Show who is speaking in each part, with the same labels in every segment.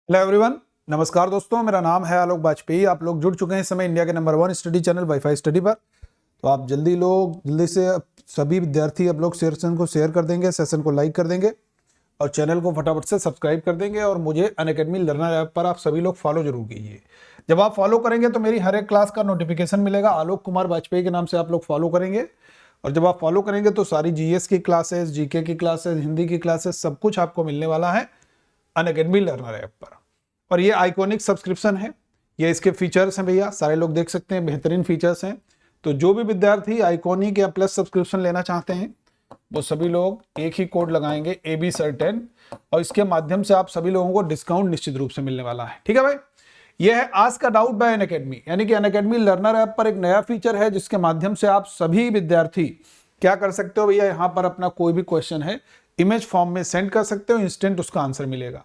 Speaker 1: Hello everyone, नमस्कार दोस्तों। मेरा नाम है आलोक वाजपेयी। आप लोग जुड़ चुके हैं इस समय इंडिया के number 1 study channel wifi study पर। तो आप जल्दी से सभी विद्यार्थी आप लोग सेशन को शेयर कर देंगे, सेशन को लाइक कर देंगे और चैनल को फटाफट से सब्सक्राइब कर देंगे। और मुझे अनअकैडमी लर्नर ऐप पर आप सभी लोग फॉलो जरूर कीजिए। जब आप फॉलो करेंगे तो मेरी हर एक क्लास का नोटिफिकेशन मिलेगा। आलोक कुमार वाजपेयी के नाम से आप लोग फॉलो करेंगे और जब आप फॉलो करेंगे तो सारी जीएस की क्लासेस, जीके की क्लासेस, हिंदी की क्लासेस सब कुछ आपको मिलने वाला है अनअकैडमी लर्नर ऐप पर। और ये आइकॉनिक सब्सक्रिप्शन है, ये इसके फीचर्स हैं भैया, सारे लोग देख सकते हैं, बेहतरीन फीचर्स हैं। तो जो भी विद्यार्थी आइकॉनिक या प्लस सब्सक्रिप्शन लेना चाहते हैं वो सभी लोग एक ही कोड लगाएंगे AB Sir10 और इसके माध्यम से आप सभी लोगों को डिस्काउंट निश्चित रूप से मिलने वाला है। ठीक है भाई, यह है आज का डाउट बाय अनअकैडमी, यानी कि अनअकैडमी लर्नर ऐप पर एक नया फीचर है जिसके माध्यम से आप सभी विद्यार्थी क्या कर सकते हो भैया, यहाँ पर अपना कोई भी क्वेश्चन है इमेज फॉर्म में सेंड कर सकते हो, इंस्टेंट उसका आंसर मिलेगा।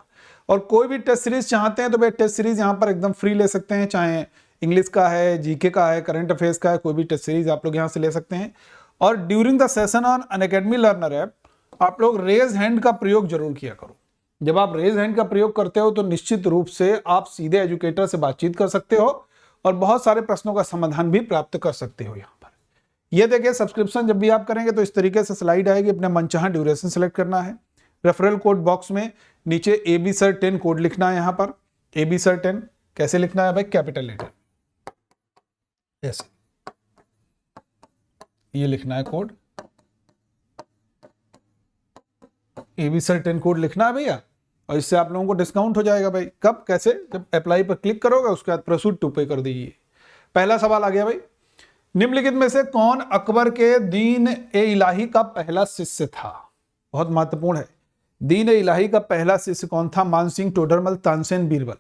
Speaker 1: और कोई भी टेस्ट सीरीज चाहते हैं तो भाई टेस्ट सीरीज यहाँ पर एकदम फ्री ले सकते हैं, चाहे इंग्लिश का है, जीके का है, करंट अफेयर्स का है, कोई भी टेस्ट सीरीज आप लोग यहाँ से ले सकते हैं। और during the session on Unacademy learner app आप लोग रेज हैंड का प्रयोग जरूर किया करो। जब आप रेज हैंड का प्रयोग करते हो तो निश्चित रूप से आप सीधे एजुकेटर से बातचीत कर सकते हो और बहुत सारे प्रश्नों का समाधान भी प्राप्त कर सकते हो। यहाँ पर ये देखिए, सब्सक्रिप्शन जब भी आप करेंगे तो इस तरीके से स्लाइड आएगी, अपने मनचाहा ड्यूरेशन सेलेक्ट करना है। रेफरल कोड बॉक्स में नीचे AB Sir10 कोड लिखना है। यहाँ पर AB Sir10 कैसे लिखना है भाई, कैपिटल लेटर ऐसे ये लिखना है कोड, AB Sir10 कोड लिखना है भैया, और इससे आप लोगों को डिस्काउंट हो जाएगा भाई। कब, कैसे, जब अप्लाई पर क्लिक करोगे उसके बाद प्रोसीड टू पे कर दीजिए। पहला सवाल आ गया भाई, निम्नलिखित में से कौन अकबर के दीन-ए-इलाही का पहला शिष्य था? बहुत महत्वपूर्ण है। दीन-ए-इलाही का पहला शिष्य कौन था? मानसिंह, टोडरमल, तानसेन, बीरबल।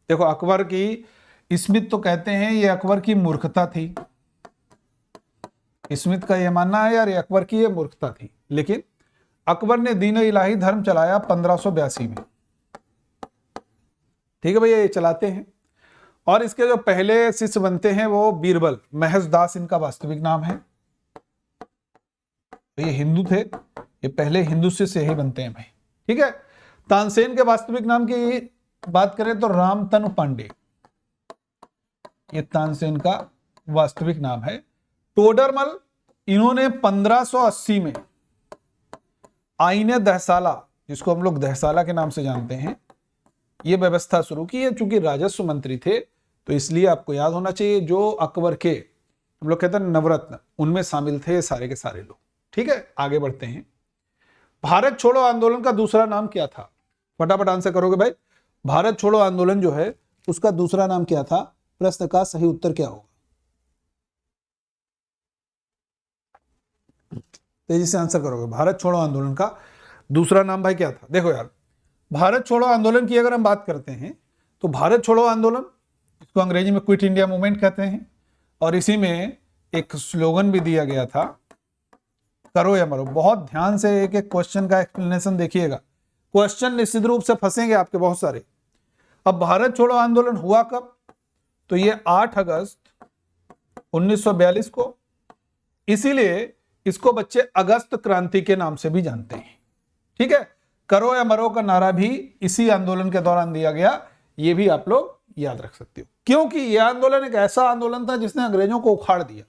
Speaker 1: देखो, अकबर की स्मिथ तो कहते हैं ये अकबर की मूर्खता थी। स्मिथ का यह मानना है यार ये अकबर की ये मूर्खता थी, लेकिन अकबर ने दीन-ए-इलाही धर्म चलाया 1582 में। ठीक है भैया, ये चलाते हैं। और इसके जो पहले शिष्य बनते हैं वो बीरबल, महज दास इनका वास्तविक नाम है। तो ये हिंदू थे, ये पहले हिंदू शिष्य ही बनते हैं भाई। ठीक है, तानसेन के वास्तविक नाम की बात करें तो रामतनु पांडे, ये तानसेन का वास्तविक नाम है। टोडरमल, इन्होंने 1580 में आईने दहसाला, जिसको हम लोग दहसाला के नाम से जानते हैं, ये व्यवस्था शुरू की है। चूंकि राजस्व मंत्री थे तो इसलिए आपको याद होना चाहिए जो अकबर के हम लोग कहते हैं नवरत्न, उनमें शामिल थे सारे के सारे लोग। ठीक है, आगे बढ़ते हैं। भारत छोड़ो आंदोलन का दूसरा नाम क्या था? फटाफट आंसर करोगे भाई। भारत छोड़ो आंदोलन जो है उसका दूसरा नाम क्या था? प्रश्न का सही उत्तर क्या होगा? तेजी से आंसर करोगे। भारत छोड़ो आंदोलन का दूसरा नाम भाई क्या था? देखो यार, भारत छोड़ो आंदोलन की अगर हम बात करते हैं तो भारत छोड़ो आंदोलन, इसको अंग्रेजी में क्विट इंडिया मूवमेंट कहते हैं, और इसी में एक स्लोगन भी दिया गया था, करो या मरो। बहुत ध्यान से एक एक क्वेश्चन का एक्सप्लेनेशन देखिएगा, क्वेश्चन निश्चित रूप से फंसेंगे आपके बहुत सारे। अब भारत छोड़ो आंदोलन हुआ कब? तो ये 8 अगस्त 1942 को, इसीलिए इसको बच्चे अगस्त क्रांति के नाम से भी जानते हैं। ठीक है, करो या मरो का नारा भी इसी आंदोलन के दौरान दिया गया, ये भी आप लोग याद रख सकते हो, क्योंकि यह आंदोलन एक ऐसा आंदोलन था जिसने अंग्रेजों को उखाड़ दिया।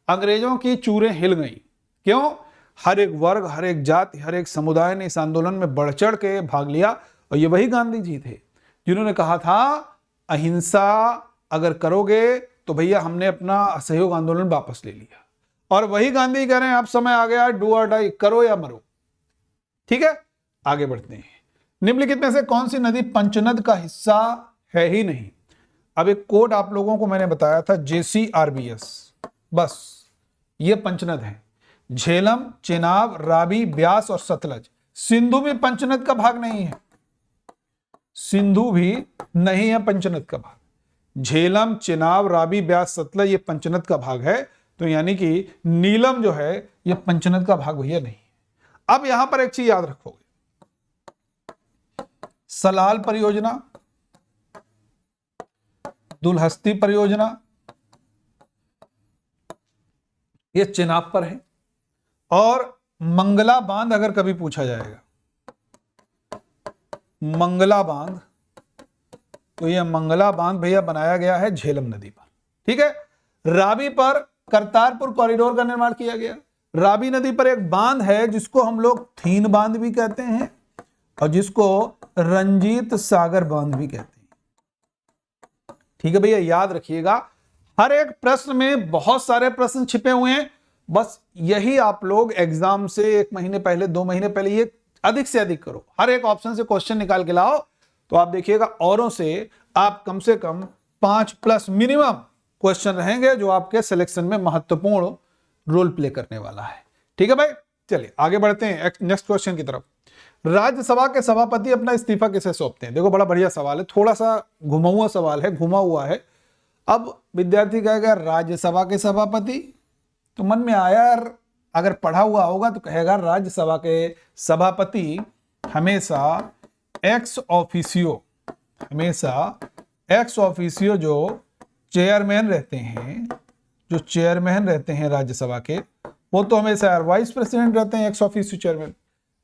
Speaker 1: अंग्रेजों की चूरें हिल गई। क्यों? हर एक वर्ग, हर एक जाति, हर एक समुदाय ने इस आंदोलन में बढ़ चढ़ के भाग लिया। और ये वही गांधी जी थे जिन्होंने कहा था अहिंसा अगर करोगे तो भैया हमने अपना असहयोग आंदोलन वापस ले लिया। और वही गांधी कह रहे हैं अब समय आ गया डू और डाई, करो या मरो। ठीक है, आगे बढ़ते हैं। निम्नलिखित में से कौन सी नदी पंचनद का हिस्सा है ही नहीं? अब एक कोड आप लोगों को मैंने बताया था, JCRBS, बस ये पंचनद है। झेलम, चेनाब, रावी, ब्यास और सतलज। सिंधु भी पंचनद का भाग नहीं है, सिंधु भी नहीं है पंचनद का भाग। झेलम, चेनाब, रावी, ब्यास, सतलज ये पंचनद का भाग है। तो यानी कि नीलम जो है ये पंचनद का भाग भैया नहीं। अब यहां पर एक चीज याद रखोगे, सलाल परियोजना, दुलहस्ती परियोजना ये चेनाब पर है। और मंगला बांध अगर कभी पूछा जाएगा, मंगला बांध तो ये मंगला बांध भैया बनाया गया है झेलम नदी पर। ठीक है, रावी पर करतारपुर कॉरिडोर का निर्माण किया गया। रावी नदी पर एक बांध है जिसको हम लोग थीन बांध भी कहते हैं और जिसको रंजीत सागर बांध भी कहते हैं। ठीक है भैया, याद रखिएगा, हर एक प्रश्न में बहुत सारे प्रश्न छिपे हुए हैं। बस यही आप लोग एग्जाम से 1 महीने पहले 2 महीने पहले ये अधिक से अधिक करो, हर एक ऑप्शन से क्वेश्चन निकाल के लाओ, तो आप देखिएगा औरों से आप कम से कम 5+ मिनिमम क्वेश्चन रहेंगे जो आपके सिलेक्शन में महत्वपूर्ण रोल प्ले करने वाला है। ठीक है भाई, चलिए आगे बढ़ते हैं नेक्स्ट क्वेश्चन की तरफ। राज्यसभा के सभापति अपना इस्तीफा किसे सौंपते हैं? देखो बड़ा बढ़िया सवाल है, थोड़ा सा घुमा हुआ सवाल है, घुमा हुआ है। अब विद्यार्थी कहेगा राज्यसभा के सभापति, तो मन में आया यार, अगर पढ़ा हुआ होगा तो कहेगा राज्यसभा के सभापति हमेशा एक्स ऑफिसियो जो चेयरमैन रहते हैं राज्यसभा के, वो तो हमेशा यार वाइस प्रेसिडेंट रहते हैं, एक्स ऑफिसियो चेयरमैन।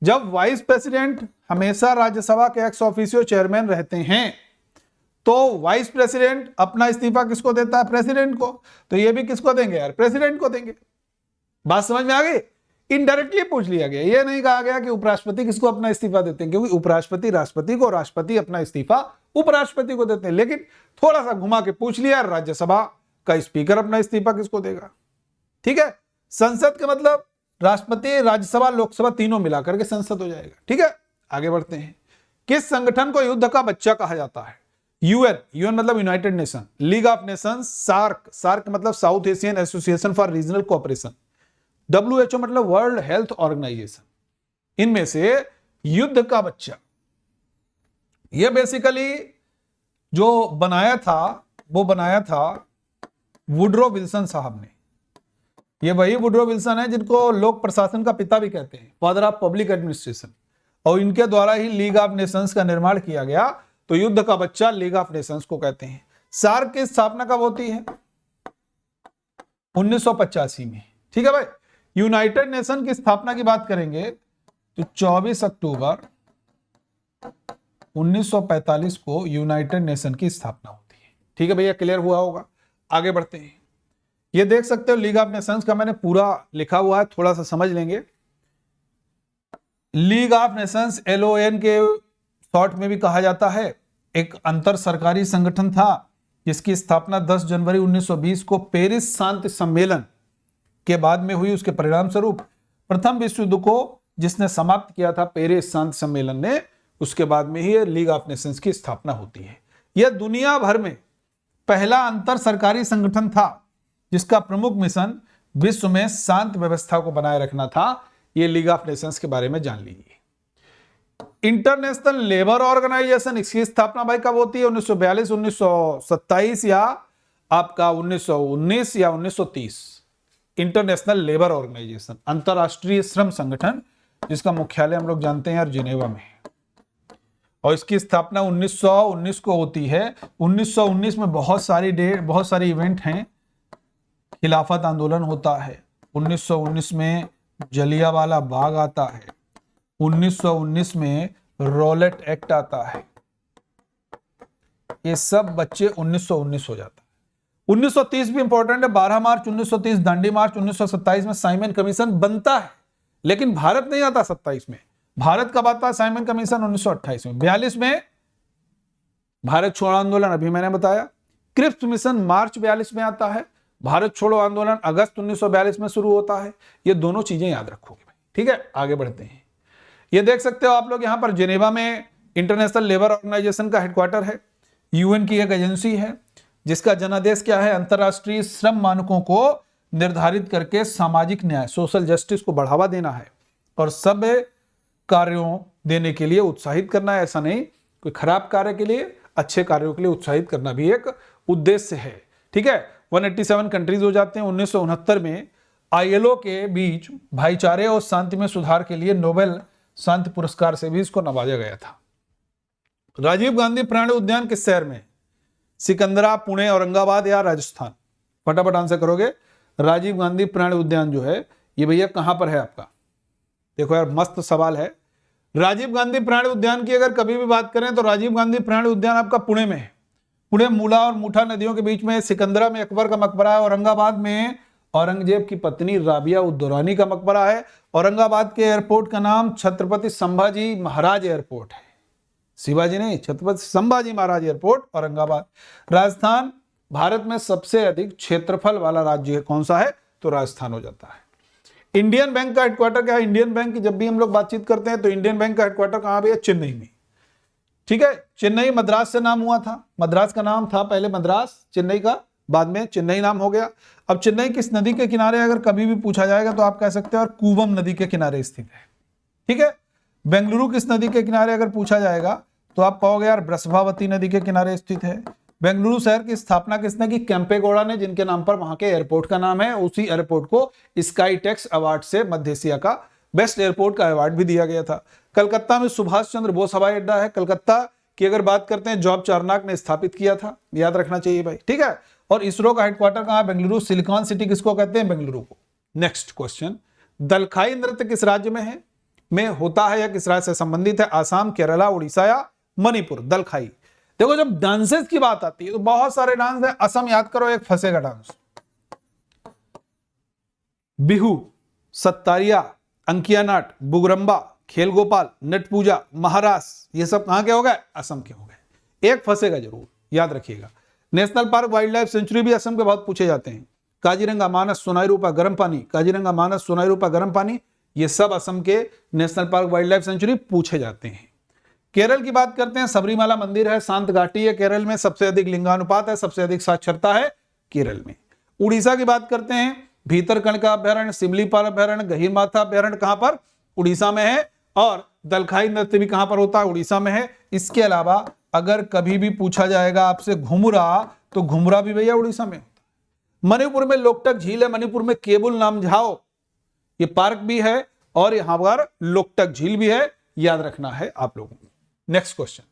Speaker 1: जब वाइस प्रेसिडेंट हमेशा राज्यसभा के एक्स ऑफिसियो चेयरमैन रहते हैं तो वाइस प्रेसिडेंट अपना इस्तीफा किसको देता है? प्रेसिडेंट को। तो ये भी किसको देंगे यार? प्रेसिडेंट को देंगे। बात समझ में आ गई? इनडायरेक्टली पूछ लिया गया, ये नहीं कहा गया कि उपराष्ट्रपति किसको अपना इस्तीफा देते हैं, क्योंकि उपराष्ट्रपति राष्ट्रपति को, राष्ट्रपति अपना इस्तीफा उपराष्ट्रपति को देते हैं। लेकिन थोड़ा सा घुमा के पूछ लिया, राज्यसभा का स्पीकर अपना इस्तीफा किसको देगा? ठीक है, संसद का मतलब राष्ट्रपति, राज्यसभा, लोकसभा तीनों मिलाकर के संसद हो जाएगा। ठीक है, आगे बढ़ते हैं। किस संगठन को युद्ध का बच्चा कहा जाता है? यूएन मतलब United Nation, League of Nations, SAARC मतलब South Asian Association for Regional Cooperation, WHO मतलब वर्ल्ड हेल्थ ऑर्गेनाइजेशन। इनमें से युद्ध का बच्चा, यह बेसिकली जो बनाया था वो बनाया था वुडरो विल्सन साहब ने। ये वही वुडरो विल्सन है जिनको लोक प्रशासन का पिता भी कहते हैं, फादर ऑफ पब्लिक एडमिनिस्ट्रेशन, और इनके द्वारा ही लीग ऑफ नेशंस का निर्माण किया गया। तो युद्ध का बच्चा लीग ऑफ नेशंस को कहते हैं। सार्क की स्थापना कब होती है? 1985 में। ठीक है भाई, यूनाइटेड नेशन की स्थापना की बात करेंगे तो 24 अक्टूबर 1945 को यूनाइटेड नेशन की स्थापना होती है। ठीक है भैया, क्लियर हुआ होगा? आगे बढ़ते हैं। ये देख सकते हो लीग ऑफ नेशंस का मैंने पूरा लिखा हुआ है, थोड़ा सा समझ लेंगे। लीग ऑफ नेशंस LON के शॉर्ट में भी कहा जाता है, एक अंतर सरकारी संगठन था जिसकी स्थापना 10 जनवरी 1920 को पेरिस शांति सम्मेलन के बाद में हुई। उसके परिणाम स्वरूप प्रथम विश्व युद्ध को जिसने समाप्त किया था पेरिस शांति सम्मेलन ने, उसके बाद में ही लीग ऑफ नेशंस की स्थापना होती है। यह दुनिया भर में पहला अंतर सरकारी संगठन था जिसका प्रमुख मिशन विश्व में शांति व्यवस्था को बनाए रखना था। यह लीग ऑफ नेशंस के बारे में जान लीजिए। इंटरनेशनल लेबर ऑर्गेनाइजेशन, इसकी स्थापना भाई कब होती है? 1942, 1927 या आपका 1919 या 1930। इंटरनेशनल लेबर ऑर्गेनाइजेशन, अंतरराष्ट्रीय श्रम संगठन, जिसका मुख्यालय हम लोग जानते हैं यार जिनेवा में है, और इसकी स्थापना 1919 को होती है। 1919 में बहुत सारी इवेंट हैं। खिलाफत आंदोलन होता है, 1919 में जलियांवाला बाग आता है, 1919 में रॉलेट एक्ट आता है। ये सब बच्चे 1919 हो जाता है। 1930 भी इंपॉर्टेंट है, 12 मार्च 1930 दांडी मार्च। 1927 में साइमन कमीशन बनता है, लेकिन भारत नहीं आता 27 में। भारत कब आता है साइमन कमीशन? 1928 में। 42 में भारत छोड़ो आंदोलन, अभी मैंने बताया। क्रिप्स मिशन मार्च 42 में आता है। भारत छोड़ो आंदोलन अगस्त 1942 में शुरू होता है। ये दोनों चीजें याद रखोगे भाई। ठीक है, आगे बढ़ते हैं। ये देख सकते हो आप लोग यहां पर जेनेवा में इंटरनेशनल लेबर ऑर्गेनाइजेशन का हेडक्वार्टर है। यूएन की एक एजेंसी है जिसका जनादेश क्या है? अंतरराष्ट्रीय श्रम मानकों को निर्धारित करके सामाजिक न्याय, सोशल जस्टिस को बढ़ावा देना है और सब कार्यों देने के लिए उत्साहित करना है। ऐसा नहीं कोई खराब कार्य के लिए, अच्छे कार्यों के लिए उत्साहित करना भी एक उद्देश्य है। ठीक है, 187 कंट्रीज हो जाते हैं। 1969 में ILO के बीच भाईचारे और शांति में सुधार के लिए नोबेल शांति पुरस्कार से भी इसको नवाजा गया था। राजीव गांधी प्राणी उद्यान किस शहर में? सिकंदरा, पुणे, औरंगाबाद या राजस्थान? फटाफट आंसर करोगे। राजीव गांधी प्राणी उद्यान जो है ये भैया कहां पर है आपका? देखो यार मस्त सवाल है। राजीव गांधी प्राणी उद्यान की अगर कभी भी बात करें तो राजीव गांधी प्राणी उद्यान आपका पुणे में है। पुणे मूला और मूठा नदियों के बीच में, सिकंदरा में अकबर का मकबरा है, औरंगाबाद में औरंगजेब की पत्नी राबिया उद दौरानी का मकबरा है, औरंगाबाद के एयरपोर्ट का नाम छत्रपति संभाजी महाराज एयरपोर्ट है, शिवाजी नहीं, छत्रपति संभाजी महाराज एयरपोर्ट औरंगाबाद। राजस्थान भारत में सबसे अधिक क्षेत्रफल वाला राज्य कौन सा है, तो राजस्थान हो जाता है। इंडियन बैंक का हेडक्वार्टर क्या है, इंडियन बैंक की जब भी हम लोग बातचीत करते हैं तो इंडियन बैंक का हेडक्वार्टर कहां पे है, चेन्नई में, ठीक है। चेन्नई मद्रास से नाम हुआ था, मद्रास का नाम था पहले मद्रास, चेन्नई का बाद में चेन्नई नाम हो गया। अब चेन्नई किस नदी के किनारे अगर कभी भी पूछा जाएगा तो आप कह सकते हैं और कूवम नदी के किनारे स्थित है, ठीक है। बेंगलुरु किस नदी के किनारे अगर पूछा जाएगा तो आप कहोगे यार ब्रसभावती नदी के किनारे स्थित है। बेंगलुरु शहर की स्थापना किसने की, केम्पेगौड़ा ने, जिनके नाम पर वहां के एयरपोर्ट का नाम है। उसी एयरपोर्ट को स्काईटेक्स अवार्ड से मध्य एशिया का बेस्ट एयरपोर्ट का अवार्ड भी दिया गया था। कलकत्ता में सुभाष चंद्र बोस हवाई अड्डा है, कलकत्ता की अगर बात करते हैं जॉब चार्नाक ने स्थापित किया था, याद रखना चाहिए भाई, ठीक है। और इसरो का हेडक्वार्टर कहां है, बेंगलुरु। सिलिकॉन सिटी किसको कहते हैं, बेंगलुरु को। नेक्स्ट क्वेश्चन, दलखाई नृत्य किस राज्य में है, में होता है या किस राज्य से संबंधित है, आसाम, केरला, उड़ीसा या मणिपुर। दलखाई, देखो जब डांसेस की बात आती है तो बहुत सारे डांस है, असम याद करो एक फंसेगा डांस, बिहू, सत्तारिया, अंकिया नाट, बुगरम्बा, खेल गोपाल, नट पूजा, महारास, ये सब कहां के हो गए, असम के हो गए। एक फंसेगा जरूर, याद रखिएगा। National park wild life sanctuary भी असम के बहुत पूछे जाते हैं। काजीरंगा, मानस, सोनाई रूपा, गर्म पानी, काजीरंगा, मानस, सोनाई रूपा, गर्म पानी, ये सब असम के national park wild life sanctuary पूछे जाते हैं। केरल की बात करते हैं, सबरीमाला मंदिर है, शांत घाटी है केरल में, सबसे अधिक लिंगानुपात है, सबसे अधिक साक्षरता है केरल में। उड़ीसा की बात करते हैं, भीतरकनिका अभ्यारण्य, सिमलीपाल अभ्यारण्य, गहीरमाथा अभ्यारण्य कहां पर, उड़ीसा में है। और दलखाई नृत्य भी कहां पर होता है, उड़ीसा में है। इसके अलावा अगर कभी भी पूछा जाएगा आपसे घुमरा, तो घुमरा भी भैया उड़ीसा में होता है। मणिपुर में लोकटक झील है, मणिपुर में केबुल नामझाओ ये पार्क भी है, और यहां पर लोकटक झील भी है, याद रखना है आप लोगों को। नेक्स्ट क्वेश्चन,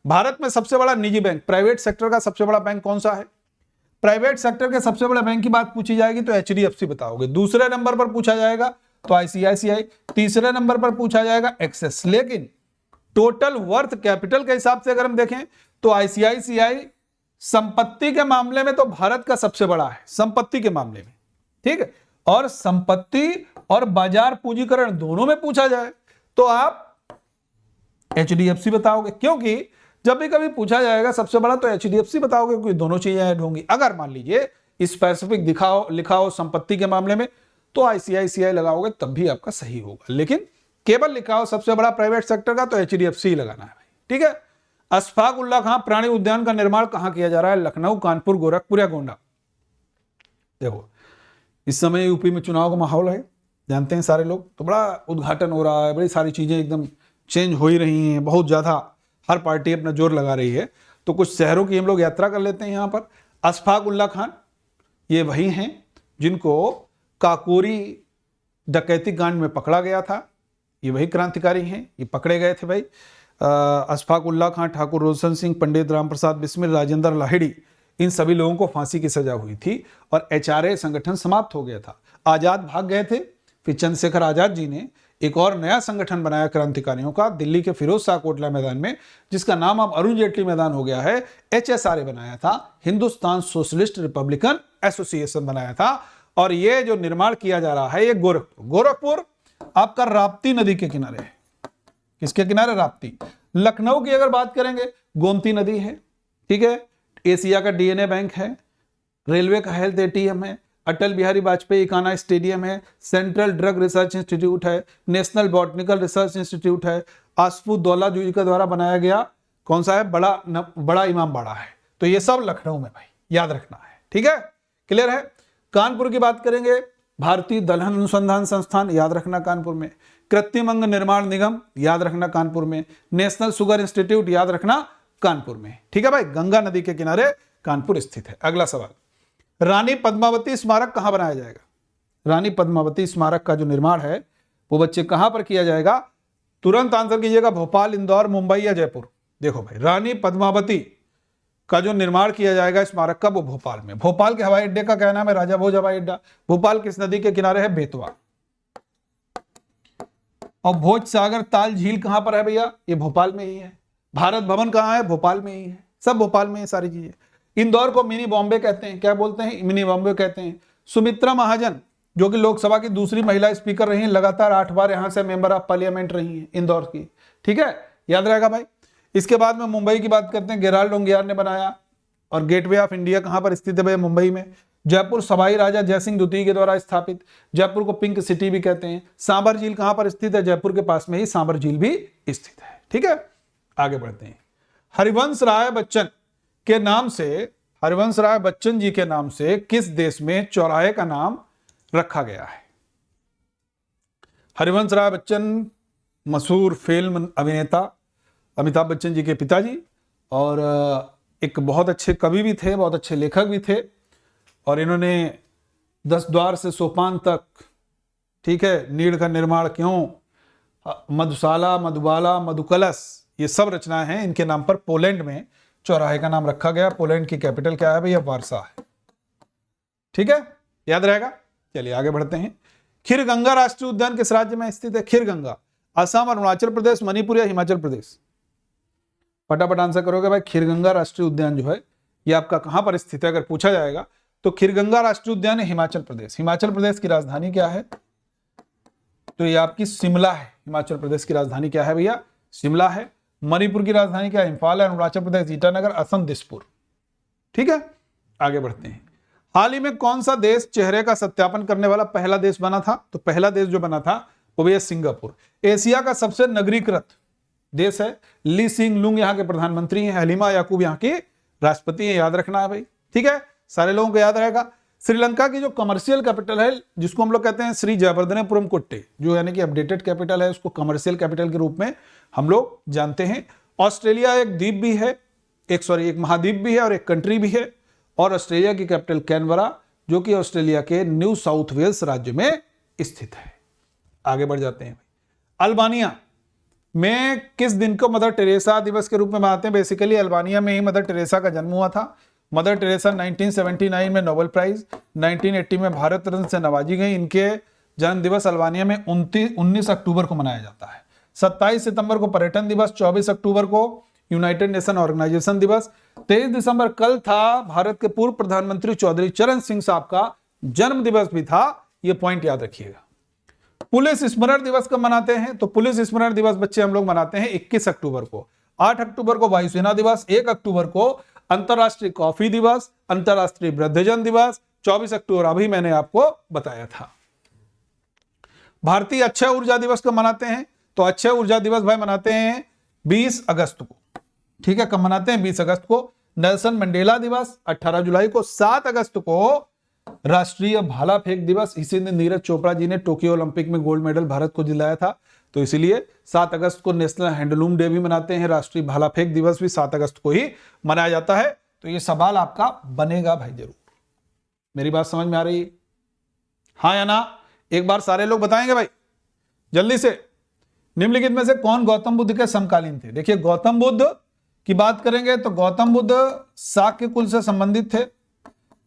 Speaker 1: भारत में सबसे बड़ा निजी बैंक, प्राइवेट सेक्टर का सबसे बड़ा बैंक कौन सा है। प्राइवेट सेक्टर के सबसे बड़े बैंक की बात पूछी जाएगी तो एचडीएफसी बताओगे। दूसरे नंबर पर पूछा जाएगा तो आईसीआईसीआई, तीसरे नंबर पर पूछा जाएगा एक्सिस। लेकिन टोटल वर्थ कैपिटल के हिसाब से अगर हम देखें तो आईसीआईसीआई संपत्ति के मामले में तो भारत का सबसे बड़ा है, संपत्ति के मामले में, ठीक है। और संपत्ति और बाजार पूंजीकरण दोनों में पूछा जाए तो आप एचडीएफसी बताओगे, क्योंकि जब भी कभी पूछा जाएगा सबसे बड़ा तो एचडीएफसी बताओगे, क्योंकि दोनों चीजें ऐड होंगी। अगर मान लीजिए स्पेसिफिक लिखा हो संपत्ति के मामले में तो आईसीआईसीआई लगाओगे तब भी आपका सही होगा, लेकिन केवल लिखा हो सबसे बड़ा प्राइवेट सेक्टर का तो एचडीएफसी लगाना है भाई, ठीक है। अशफाक उल्लाह खां प्राणी उद्यान का निर्माण कहां किया जा रहा है, लखनऊ, कानपुर, गोरखपुर या गोंडा। देखो इस समय यूपी में चुनाव का माहौल है, जानते हैं सारे लोग, तो बड़ा उद्घाटन हो रहा है, बड़ी सारी चीजें एकदम चेंज हो ही रही हैं, बहुत ज्यादा हर पार्टी अपना जोर लगा रही है। तो कुछ शहरों की हम लोग यात्रा कर लेते हैं। यहाँ पर अशफाक उल्लाह खान ये वही हैं जिनको काकोरी डकैती कांड में पकड़ा गया था, ये वही क्रांतिकारी हैं, ये पकड़े गए थे भाई। अशफाक उल्लाह खान, ठाकुर रोशन सिंह, पंडित राम प्रसाद बिस्मिल, राजेंद्र लाहिड़ी, इन सभी लोगों को फांसी की सजा हुई थी और एचआरए संगठन समाप्त हो गया था। आजाद भाग गए थे, फिर चंद्रशेखर आजाद जी ने एक और नया संगठन बनाया क्रांतिकारियों का दिल्ली के फिरोज शाह कोटला मैदान में, जिसका नाम अब अरुण जेटली मैदान हो गया है। एचएसआरए बनाया था, हिंदुस्तान सोशलिस्ट रिपब्लिकन एसोसिएशन बनाया था। और ये जो निर्माण किया जा रहा है ये गोरखपुर आपका राप्ती नदी के किनारे है। किसके किनारे, राप्ती। लखनऊ की अगर बात करेंगे गोमती नदी है, ठीक है। एशिया का डीएनए बैंक है, रेलवे का हेल्थ एटीएम है, अटल बिहारी वाजपेयी इकाना स्टेडियम है, सेंट्रल ड्रग रिसर्च इंस्टीट्यूट है, नेशनल बॉटनिकल रिसर्च इंस्टीट्यूट है, आसफुद्दौला जी के द्वारा बनाया गया कौन सा है, बड़ा इमाम बाड़ा है। तो ये सब लखनऊ में भाई, याद रखना है, ठीक है, क्लियर है। कानपुर की बात करेंगे, भारतीय दलहन अनुसंधान संस्थान, याद रखना कानपुर में। कृत्रिम अंग निर्माण निगम, याद रखना कानपुर में। नेशनल शुगर इंस्टीट्यूट, याद रखना कानपुर में, ठीक है भाई। गंगा नदी के किनारे कानपुर स्थित है। अगला सवाल, रानी पद्मावती स्मारक कहां बनाया जाएगा। रानी पद्मावती स्मारक का जो निर्माण है वो बच्चे कहां पर किया जाएगा, तुरंत आंसर कीजिएगा, भोपाल, इंदौर, मुंबई या जयपुर। देखो भाई, रानी पद्मावती का जो निर्माण किया जाएगा स्मारक का, वो भोपाल में। भोपाल के हवाई अड्डे का क्या नाम है, राजा भोज हवाई अड्डा। भोपाल किस नदी के किनारे है, बेतवा। और भोज सागर ताल झील कहां पर है भैया, ये भोपाल में ही है। भारत भवन कहां है, भोपाल में ही है। सब भोपाल में ये सारी चीजें। इंदौर को मिनी बॉम्बे कहते हैं, क्या बोलते हैं, मिनी बॉम्बे कहते हैं। सुमित्रा महाजन जो कि लोकसभा की दूसरी महिला स्पीकर रही हैं, लगातार 8 बार यहां से मेंबर ऑफ पार्लियामेंट रही हैं इंदौर की, ठीक है, याद रहेगा भाई। इसके बाद में मुंबई की बात करते हैं, गेराल्ड ओंगियार ने बनाया। और गेटवे ऑफ इंडिया कहां पर स्थित है भाई, मुंबई में। जयपुर सवाई राजा जयसिंह द्वितीय के द्वारा स्थापित, जयपुर को पिंक सिटी भी कहते हैं। सांबर झील कहां पर स्थित है, जयपुर के पास में ही सांबर झील भी स्थित है, ठीक है। आगे बढ़ते हैं। हरिवंश राय बच्चन के नाम से, हरिवंश राय बच्चन जी के नाम से किस देश में चौराहे का नाम रखा गया है। हरिवंश राय बच्चन मशहूर फिल्म अभिनेता अमिताभ बच्चन जी के पिताजी, और एक बहुत अच्छे कवि भी थे, बहुत अच्छे लेखक भी थे। और इन्होंने 10 द्वार से सोपान तक, ठीक है, नीड़ का निर्माण क्यों, मधुशाला, मधुबाला, मधुकलश, ये सब रचनाएं हैं इनके नाम पर। पोलैंड में चौराहे का नाम रखा गया। पोलैंड की कैपिटल क्या है भैया, वार्सा है, ठीक है, याद रहेगा। चलिए आगे बढ़ते हैं। खीरगंगा राष्ट्रीय उद्यान किस राज्य में स्थित है। खीरगंगा असम, अरुणाचल प्रदेश, मणिपुर या हिमाचल प्रदेश। फटाफट आंसर करोगे भाई। खीरगंगा राष्ट्रीय उद्यान जो है ये आपका कहां पर स्थित है अगर पूछा जाएगा तो खीरगंगा राष्ट्रीय उद्यान है हिमाचल प्रदेश। हिमाचल प्रदेश की राजधानी क्या है, तो ये आपकी शिमला है। हिमाचल प्रदेश की राजधानी क्या है भैया, शिमला है। मणिपुर की राजधानी क्या है, इंफाल है। अरुणाचल प्रदेश ईटानगर, असम दिसपुर, ठीक है। आगे बढ़ते हैं। हाल ही में कौन सा देश चेहरे का सत्यापन करने वाला पहला देश बना था, तो पहला देश जो बना था वो भैया सिंगापुर। एशिया का सबसे नगरीकृत देश है। ली सिंग लुंग यहाँ के प्रधानमंत्री हैं। हलीमा याकूब यहाँ की राष्ट्रपति है, याद रखना है भाई, ठीक है, सारे लोगों को याद रहेगा। श्रीलंका की जो कमर्शियल कैपिटल है, जिसको हम लोग कहते हैं श्री जयवर्धनेपुरम कुट्टे, जो यानी कि अपडेटेड कैपिटल है, उसको कमर्शियल कैपिटल के रूप में हम लोग जानते हैं। ऑस्ट्रेलिया एक द्वीप भी है, एक महाद्वीप भी है और एक कंट्री भी है। और ऑस्ट्रेलिया की कैपिटल कैनबरा, जो कि ऑस्ट्रेलिया के न्यू साउथ वेल्स राज्य में स्थित है। आगे बढ़ जाते हैं। अल्बानिया में किस दिन को मदर टेरेसा दिवस के रूप में मनाते हैं। बेसिकली अल्बानिया में ही मदर टेरेसा का जन्म हुआ था। मदर टेरेसा 1979 में नोबेल प्राइज, 1980 में भारत रत्न से नवाजी गई। इनके जन्म दिवस अल्बानिया में 19 अक्टूबर को मनाया जाता है। 27 सितंबर को पर्यटन दिवस, 24 अक्टूबर को यूनाइटेड नेशन ऑर्गेनाइजेशन दिवस, 23 दिसंबर कल था भारत के पूर्व प्रधानमंत्री चौधरी चरण सिंह साहब का जन्म दिवस भी था। ये पॉइंट याद रखिएगा। पुलिस स्मरण दिवस कब मनाते हैं, तो पुलिस स्मरण दिवस बच्चे हम लोग मनाते हैं 21 अक्टूबर को। 8 अक्टूबर को वायुसेना दिवस, 1 अक्टूबर को अंतरराष्ट्रीय कॉफी दिवस, अंतरराष्ट्रीय वृद्धजन दिवस, 24 अक्टूबर अभी मैंने आपको बताया था। भारतीय अक्षय ऊर्जा दिवस कब मनाते हैं, तो अक्षय ऊर्जा दिवस भाई मनाते हैं 20 अगस्त को, ठीक है। कब मनाते हैं, 20 अगस्त को। नेल्सन मंडेला दिवस 18 जुलाई को। 7 अगस्त को राष्ट्रीय भाला फेंक दिवस, इसी दिन नीरज चोपड़ा जी ने टोक्यो ओलंपिक में गोल्ड मेडल भारत को दिलाया था, तो इसीलिए 7 अगस्त को नेशनल हैंडलूम डे भी मनाते हैं। राष्ट्रीय भाला फेंक दिवस भी 7 अगस्त को ही मनाया जाता है। तो ये सवाल आपका बनेगा भाई जरूर। मेरी बात समझ में आ रही है, हाँ या ना, एक बार सारे लोग बताएंगे भाई जल्दी से। निम्नलिखित में से कौन गौतम बुद्ध के समकालीन थे। देखिए गौतम बुद्ध की बात करेंगे तो गौतम बुद्ध शाक्य कुल से संबंधित थे।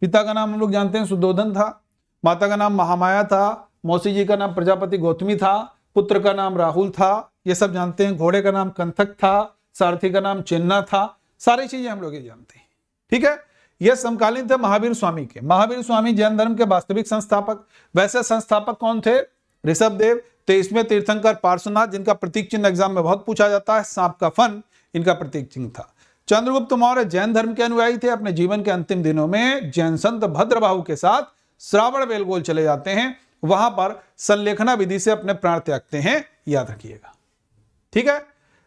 Speaker 1: पिता का नाम हम लोग जानते हैं सुद्धोधन था, माता का नाम महामाया था, मौसी जी का नाम प्रजापति गौतमी था, पुत्र का नाम राहुल था, ये सब जानते हैं। घोड़े का नाम कंथक था, सारथी का नाम चिन्ना था, सारी चीजें हम लोग ये जानते हैं, ठीक है। ये समकालीन थे महावीर स्वामी के। महावीर स्वामी जैन धर्म के वास्तविक संस्थापक। वैसे संस्थापक कौन थे, ऋषभ देव। 23वें तीर्थंकर पार्श्वनाथ, जिनका प्रतीक चिन्ह एग्जाम में बहुत पूछा जाता है, सांप का फन इनका प्रतीक चिन्ह था। चंद्रगुप्त मौर्य जैन धर्म के अनुयायी थे। अपने जीवन के अंतिम दिनों में जैन संत भद्रबाहु के साथ श्रावण बेलगोल चले जाते हैं, वहां पर संलेखना विधि से अपने प्राण त्यागते हैं, याद रखिएगा, ठीक है।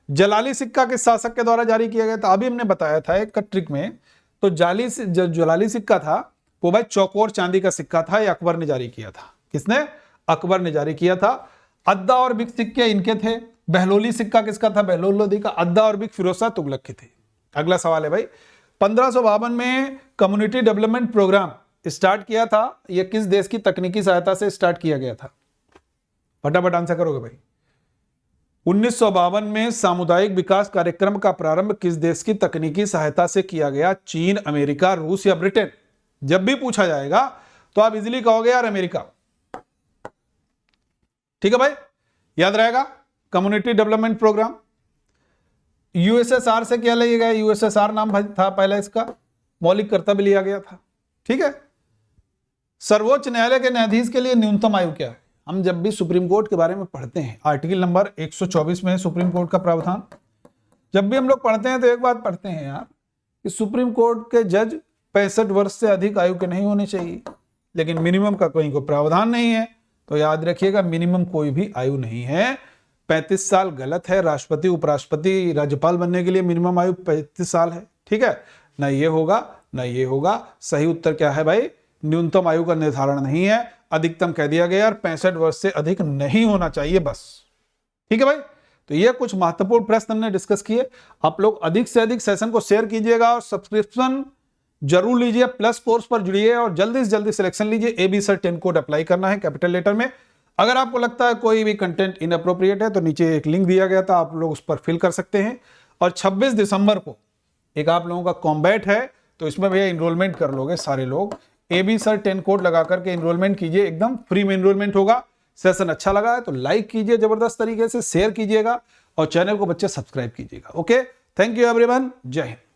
Speaker 1: जलाली सिक्का किस शासक के द्वारा जारी किया गया था, अभी हमने बताया था एक ट्रिक में। तो जलाली सिक्का था वो भाई चौकोर चांदी का सिक्का था, ये अकबर ने जारी किया था। किसने, अकबर ने जारी किया था। अद्दा और बिक सिक्के इनके थे। बहलोली सिक्का किसका था, बहलोल लोधी का। अद्दा और बिक फिरोज शाह तुगलक के थे। अगला सवाल है भाई, 1552 में कम्युनिटी डेवलपमेंट प्रोग्राम स्टार्ट किया था, यह किस देश की तकनीकी सहायता से स्टार्ट किया गया था, फटाफट आंसर करोगे भाई। 1952 में सामुदायिक विकास कार्यक्रम का प्रारंभ किस देश की तकनीकी सहायता से किया गया, चीन, अमेरिका, रूस या ब्रिटेन। जब भी पूछा जाएगा तो आप इजीली कहोगे यार अमेरिका, ठीक है भाई, याद रहेगा। Community development programme. यूएसएसआर से क्या लिया गया, यूएसएसआर नाम था पहले इसका, मौलिक कर्तव्य लिया गया था। ठीक है। सर्वोच्च न्यायालय के न्यायाधीश के लिए न्यूनतम आयु क्या है? हम जब भी सुप्रीम कोर्ट के बारे में पढ़ते हैं, आर्टिकल नंबर 124 में सुप्रीम कोर्ट का प्रावधान, जब भी हम लोग पढ़ते हैं तो एक बात पढ़ते हैं यार कि सुप्रीम कोर्ट के जज 65 वर्ष से अधिक आयु के नहीं होने चाहिए, लेकिन मिनिमम का कोई प्रावधान नहीं है। तो याद रखिएगा, मिनिमम कोई भी आयु नहीं है। 35 साल गलत है। राष्ट्रपति, उपराष्ट्रपति, राज्यपाल बनने के लिए मिनिमम आयु 35 साल है। ठीक है, ना ये होगा ना ये होगा। सही उत्तर क्या है भाई? न्यूनतम आयु का निर्धारण नहीं है, अधिकतम कह दिया गया, और 65 वर्ष से अधिक नहीं होना चाहिए बस। ठीक है भाई, तो ये कुछ महत्वपूर्ण प्रश्न हमने डिस्कस किए। आप लोग अधिक से अधिक सेशन को शेयर कीजिएगा और सब्सक्रिप्शन जरूर लीजिए, प्लस कोर्स पर जुड़िए और जल्दी से जल्दी सिलेक्शन लीजिए। AB सर 10 कोड अप्लाई करना है कैपिटल लेटर में। अगर आपको लगता है कोई भी कंटेंट इनअप्रोप्रिएट है तो नीचे एक लिंक दिया गया था, आप लोग उस पर फिल कर सकते हैं। और 26 दिसंबर को एक आप लोगों का कॉम्बैट है, तो इसमें भैया इनरोलमेंट कर लोगे सारे लोग। AB सर 10 कोड लगा करके इनरोलमेंट कीजिए, एकदम फ्री में इनरोलमेंट होगा। सेशन अच्छा लगा है तो लाइक कीजिए, जबरदस्त तरीके से शेयर कीजिएगा और चैनल को बच्चे सब्सक्राइब कीजिएगा। ओके, थैंक यू एवरीवन, जय हिंद।